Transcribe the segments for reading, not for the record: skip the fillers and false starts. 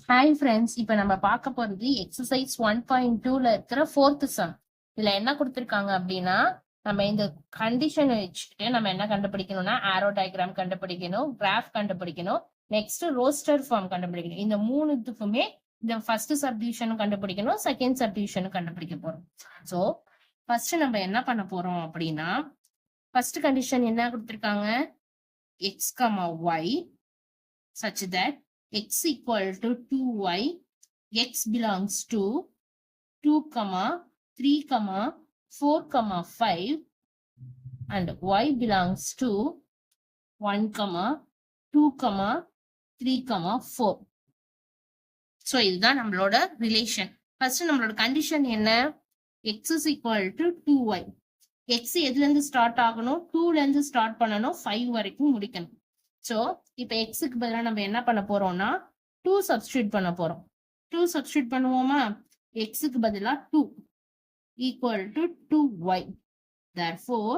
Hi friends, இப்போ நம்ம பார்க்க போறது எக்ஸசைஸ் 1.2ல இருக்கிற ஃபோர்த் சம். இதுல என்ன கொடுத்துருக்காங்க அப்படின்னா, நம்ம இந்த கண்டிஷன் வச்சுட்டு நம்ம என்ன கண்டுபிடிக்கணும்னா, ஆரோ டயக்ராம் கண்டுபிடிக்கணும், கிராஃப் கண்டுபிடிக்கணும், நெக்ஸ்ட் ரோஸ்டர் ஃபார்ம் கண்டுபிடிக்கணும். இந்த மூணுத்துக்குமே இந்த ஃபர்ஸ்ட் சப்டிவிஷனும் கண்டுபிடிக்கணும், செகண்ட் சப்டிவிஷனும் கண்டுபிடிக்க போறோம். ஸோ ஃபர்ஸ்ட் நம்ம என்ன பண்ண போறோம் அப்படின்னா, ஃபர்ஸ்ட் கண்டிஷன் என்ன கொடுத்துருக்காங்க, X comma Y such that x equal to 2y, x belongs to 2, 3, 4, 5 and y belongs to 1, 2, 3, 4. So இதுதான் நம்மளோட ரிலேஷன். ஃபர்ஸ்ட் நம்மளோட கண்டிஷன் என்ன, x is equal to 2y. x எதுல இருந்து ஸ்டார்ட் ஆகணும், 2ல இருந்து ஸ்டார்ட் பண்ணணும், 5 வரைக்கும் முடிக்கணும். சோ இப்ப எக்ஸுக்கு பதிலாக நம்ம என்ன பண்ண போறோம்னா 2 சப்ஸ்டியூட் பண்ண போறோம். 2 சப்ஸ்டியூட் பண்ணுவோமா, எக்ஸுக்கு பதிலா 2 equal to 2y. therefore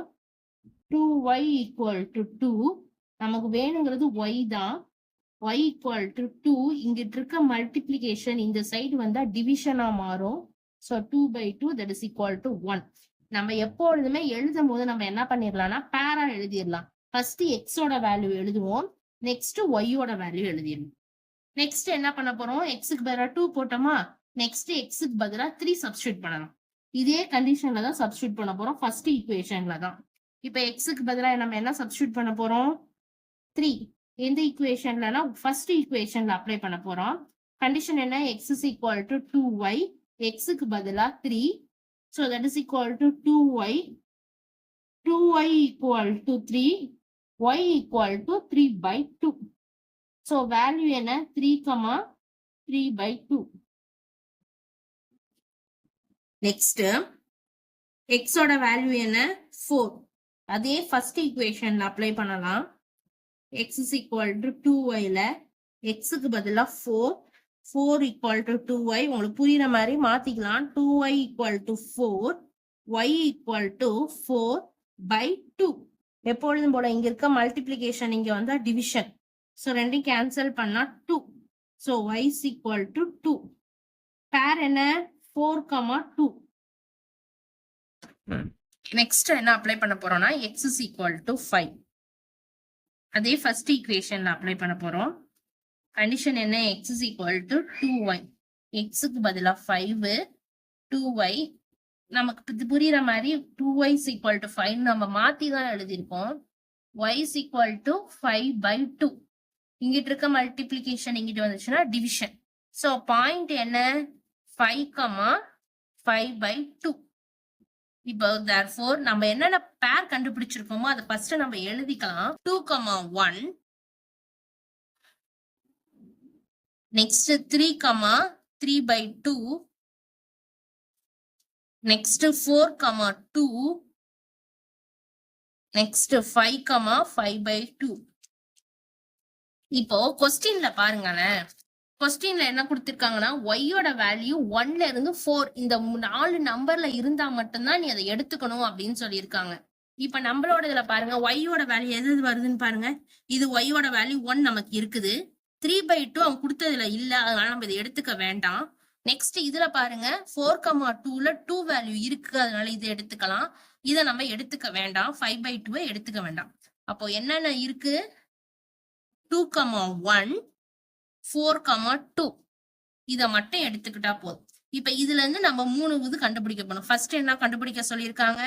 2y equal to 2. நமக்கு வேணுங்கிறது y தான். y equal to 2. இங்கிட்டு இருக்க மல்டிப்ளிகேஷன் இந்த சைடு வந்தா டிவிஷனா மாறும். So 2/2 that is equal to 1. நம்ம எப்பொழுதுமே எழுதும் போது நம்ம என்ன பண்ணிடலாம்னா பேரா எழுதிடலாம். ஃபர்ஸ்ட் எக்ஸோட வேல்யூ எழுதுவோம், நெக்ஸ்ட் ஒய்யோட வேல்யூ எழுதிடணும். நெக்ஸ்ட் என்ன பண்ண போறோம், எக்ஸுக்கு பதிலா 2 போட்டோமா, நெக்ஸ்ட் எக்ஸுக்கு பதிலா 3 சப்ஸ்டியூட் பண்ணலாம். இதே கண்டிஷன்ல தான் சப்ஸ்டியூட் பண்ண போறோம், ஃபர்ஸ்ட் ஈக்குவேஷன்ல தான். இப்ப எக்ஸுக்கு பதிலா நம்ம என்ன சப்ஸ்டியூட் பண்ண போறோம், 3. எந்த ஈக்குவேஷன்லனா ஃபர்ஸ்ட் ஈக்குவேஷன்ல அப்ளை பண்ண போறோம். கண்டிஷன் என்ன, X is equal to 2y, எக்ஸுக்கு பதிலா 3. So that is equal to 2y. 2y equal to 3, y equal to 3/2. So value என்ன, 3, 3/2. Next, x ஓட வேல்யூ என்ன, 4. அதே ஃபர்ஸ்ட் ஈக்குவேஷன்ல அப்ளை பண்ணலாம். x is equal to 2y ல xக்கு பதிலா 4, 4 equal to 2y. உங்களுக்கு புரியுற மாதிரி மாத்திக்கலாம். 2y equal to 4, y equal to 4/2. எப்பொழுதும் போல இங்க இருக்க மல்டிப்ளிகேஷன் இங்க வந்தா டிவிஷன். சோ ரெண்டையும் கேன்சல் பண்ணா 2. So y is equal to 2. பேர் என்ன, 4, 2. நெக்ஸ்ட் என்ன அப்ளை பண்ண போறோம்னா x is equal to 5. அதே ஃபர்ஸ்ட் ஈக்குவேஷன்ல அப்ளை பண்ண போறோம். கண்டிஷன் என்ன, x is equal to 2y. xக்கு பதிலா 5, 2y. நமக்கு புரியுற மாதிரி 2y is equal to 5 நம்ம மாத்தி தான் எழுதியிருக்கோம். y is equal to 5/2. இங்கிட்டு இருக்க மல்டிப்ளிகேஷன் இங்கிட்டு வந்துச்சுன்னா டிவிஷன். சோ பாயிண்ட் என்ன, 5, 5/2. இப்போ therefore நம்ம என்னென்ன பேர் கண்டுபிடிச்சிருக்கோமோ அதை ஃபர்ஸ்ட் நம்ம எழுதிக்கலாம். 2, 1. நெக்ஸ்ட் 3, 3/2. next 4, 2. next 5, 5/2. இப்போ கொஸ்டின்ல பாருங்களேன், கொஸ்டின்ல என்ன கொடுத்திருக்காங்கன்னா ஒய்யோட வேல்யூ 1ல இருந்து 4 இந்த 4 நம்பர்ல இருந்தா மட்டும்தான் நீ அதை எடுத்துக்கணும் அப்படின்னு சொல்லியிருக்காங்க. இப்ப நம்மளோட இதுல பாருங்க, ஒய்யோட வேல்யூ எது வருதுன்னு பாருங்க. இது ஒய்யோட வேல்யூ 1 நமக்கு இருக்குது. 3/2 அவன் கொடுத்ததுல இல்ல, அதனால நம்ம இதை எடுத்துக்க வேண்டாம். நெக்ஸ்ட் இதுல பாருங்க 4, 2ல 2 வேல்யூ இருக்கு, அதனால இதை எடுத்துக்கலாம். இதை நம்ம எடுத்துக்க வேண்டாம், 5/2 எடுத்துக்க வேண்டாம். அப்போ என்னென்ன இருக்கு, 2, 1, 4, 2. இத மட்டும் எடுத்துக்கிட்டா போதும். இப்ப இதுல இருந்து நம்ம 3 இது கண்டுபிடிக்க போறோம். ஃபர்ஸ்ட் என்ன கண்டுபிடிக்க சொல்லியிருக்காங்க,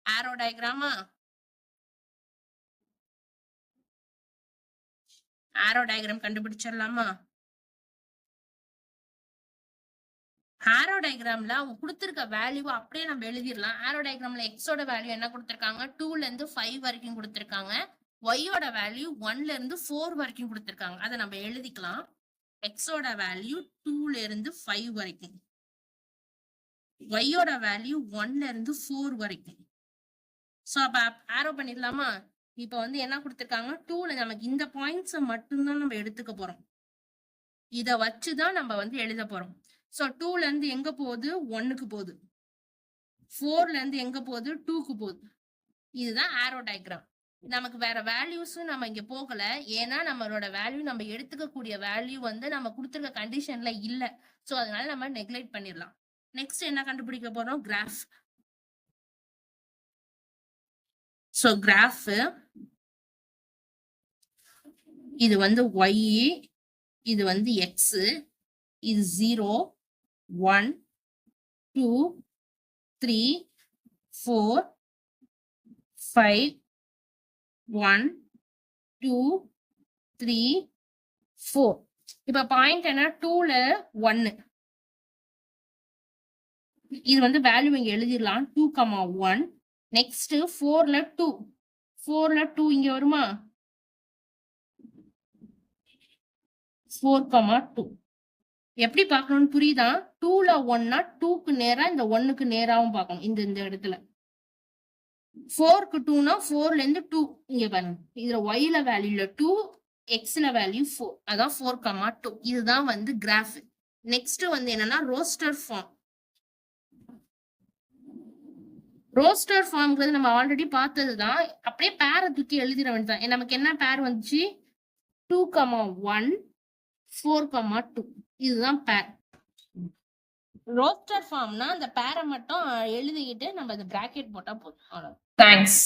ஆரோ டயக்ராமா. ஆரோ டயக்ராம் கண்டுபிடிச்சிடலாமா. ஆரோ டயக்ராம்ல அவங்க கொடுத்திருக்க வேல்யூ அப்படியே நம்ம எழுதிடலாம். ஆரோ டயக்ராம்ல எக்ஸோட வேல்யூ என்ன கொடுத்திருக்காங்க, 2ல இருந்து 5 வரைக்கும் கொடுத்திருக்காங்க. ஒய்யோட வேல்யூ 1ல இருந்து 4 வரைக்கும் கொடுத்திருக்காங்க. அதை நம்ம எழுதிக்கலாம். எக்ஸோட வேல்யூ 2ல இருந்து 5 வரைக்கும், ஒய்யோட வேல்யூ 1ல இருந்து 4 வரைக்கும். சோ அப்ப ஆரோ பண்ணிடலாமா. இப்ப வந்து என்ன கொடுத்திருக்காங்க, 2ல நமக்கு இந்த பாயிண்ட்ஸ் மட்டும்தான் நம்ம எடுத்துக்க போறோம். இத வச்சுதான் நம்ம வந்து எழுத போறோம். சோ 2ல இருந்து எங்க போகுது, 1க்கு போகுது. 4ல இருந்து எங்க போகுது, 2க்கு போகுது. இதுதான் ஆரோ டயக்ராம். நமக்கு வேற வேல்யூஸும் நம்ம இங்க போகல. ஏன்னா நம்மளோட வேல்யூ நம்ம எடுத்துக்கக்கூடிய வேல்யூ வந்து நம்ம கொடுத்திருக்க கண்டிஷன்ல இல்ல. சோ அதனால நம்ம நெக்லெக்ட் பண்ணிடலாம். நெக்ஸ்ட் என்ன கண்டுபிடிக்க போறோம்? கிராஃப். சோ கிராஃப் இது வந்து y, இது வந்து x, இது 0 1 2 3 4 5 1 2 3 4. இப்ப பாயிண்ட் என்ன? 2ல 1. இது வந்து வேல்யூ இங்க எழுதிடலாம். 2,1. நெக்ஸ்ட் 4ல 2. 4ல 2 இங்க வருமா? 4,2. எப்படி பார்க்கணும்னு புரியுதா? 2ல 1னா 2க்கு நேரா இந்த 1க்கு நேராவும் பார்க்கணும். இந்த இடத்துல 4க்கு 2னா 4ல இருந்து 2 இங்க பாருங்க. இதுல y ல வேல்யூல 2, x ல வேல்யூ 4. அதான் 4,2. இதுதான் வந்து கிராஃப். நெக்ஸ்ட் வந்து என்னன்னா ரோஸ்டர் ஃபார்ம். ரோஸ்டர் ஃபார்ம்ங்கிறது நம்ம ஆல்ரெடி பார்த்ததுதான். அப்படியே பேரை தூக்கி எழுதிட வேண்டியதான். நமக்கு என்ன பேர் வந்துச்சு? 2,1 4,2. இதுதான் பேர். ரோஸ்டர் ஃபார்ம்னா அந்த பேரை மட்டும் எழுதிக்கிட்டு நம்ம அந்த பிராக்கெட் போட்டா போதும். தேங்க்ஸ்.